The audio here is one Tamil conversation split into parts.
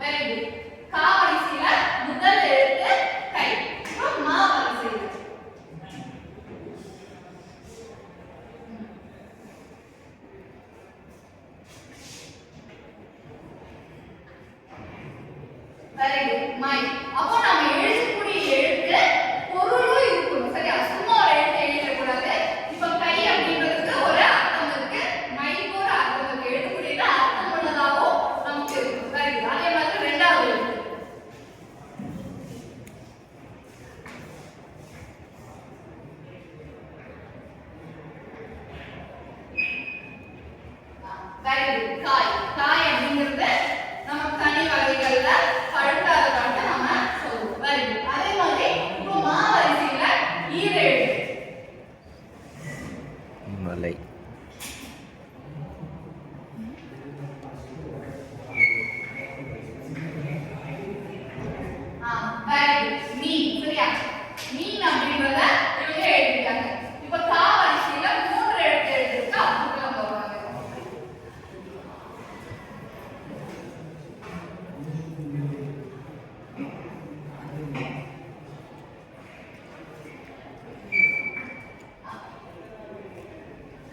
Very good. கா வரிசையில முதல் எழுத்து கை. இப்போ மா வரிசையில வெரி குட். மை. அப்போ நாம எழுதக்கூடிய எழுத்து பொருளும் இருக்கணும். சரியா? சும்மா ஒரு எழுத்து எழுதக்கூடாது. இப்போ கை அப்படிங்கிறதுக்கு ஒரு அர்த்தம் இருக்கு. மைக்கு ஒரு அர்த்தம் இருக்கு. எழுதக்கூடியது அர்த்தம் உள்ளதாகவும் நமக்கு இருக்கும். Very good. அதே மாதிரி ரெண்டாவது எழுத்து வெரி குட். காய். காய் அப்படிங்கிறது நம்ம கனி வகைகள்ல பழுக்காத காட்ட நம்ம சொல்லுவோம். Very good. அதே மாதிரி இப்போ மா வரிசையில ஈரேழு மலை. Very good. மீன். சரியா? மீன் அப்படிங்கறத இவங்க எழுதிட்டாங்க. இப்போ கா வரிசையில மூன்று எழுத்து எழுதிருக்கு. அதுக்குள்ள போவாங்க.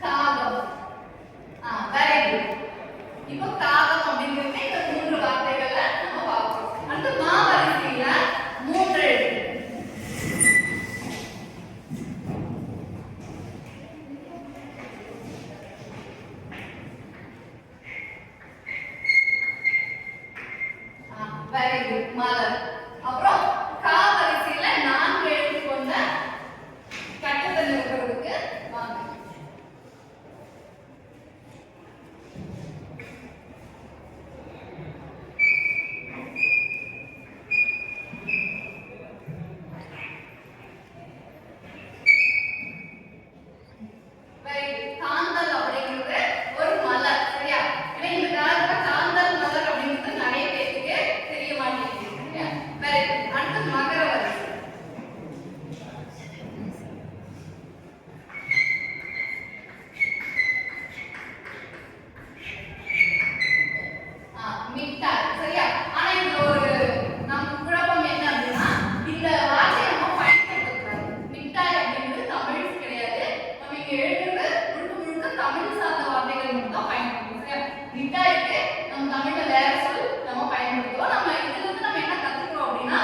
காகம். Very good. இப்போ காகம் அப்படிங்கிறது இந்த மூன்று வார்த்தைகள்ல நம்ம பார்க்கிறோம். அடுத்து மா வரிசையில மூன்று எழுத்து வெரி குட். மலர். அப்புறம் கா வரிசையில நான்கு எழுத்து கொண்ட கட்டத்தில் இருக்கிறதுக்கு வாங்க. Very good. காந்தல் அப்படிங்கிறது ஒரு மலர். சரியா? ஏன்னா இந்த காலத்துல காந்தல் மலர் அப்படிங்கிறது நிறைய பேருக்கு தெரிய மாட்டேங்குது. சரியா? Very good. அடுத்து மகர வரிசை. மிட்டாய். சரியா? ஆனா இதுல ஒரு நமக்கு குழப்பம் என்ன அப்படின்னா இந்த வார்த்தையை நம்ம பயன்படுத்தக்கூடாது. மிட்டாய் அப்படிங்கிறது தமிழ் கிடையாது. நம்ம இங்க எழுதுறது முழுக்க முழுக்க தமிழ் சார்ந்த வார்த்தைகள் மட்டும் தான் பயன்படுத்தணும். சரியா? மிட்டாய்க்கு நம்ம தமிழ்ல வேற சொல் நம்ம பயன்படுத்துவோம். நம்ம இதுல இருந்து நம்ம என்ன கத்துக்கிறோம் அப்படின்னா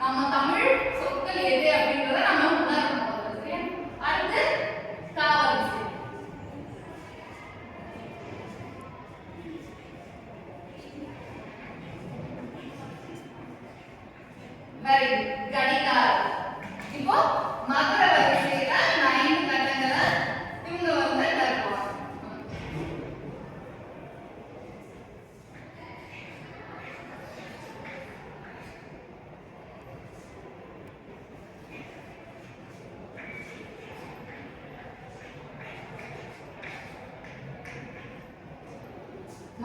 நம்ம தமிழ் சொற்கள் எது அப்படிங்கறத நம்ம உணரணும். சரியா? அடுத்து கா வரிசை. Very good. கடிகாரம். இப்போ மகர வரிசையில 9 கட்டங்களை இவங்க வந்து நிரப்புவாங்க.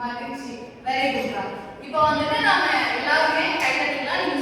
மகிழ்ச்சி. Very good. இப்போ வந்துட்டு நாம எல்லாருமே கை தட்டிக்கலாம். நீங்க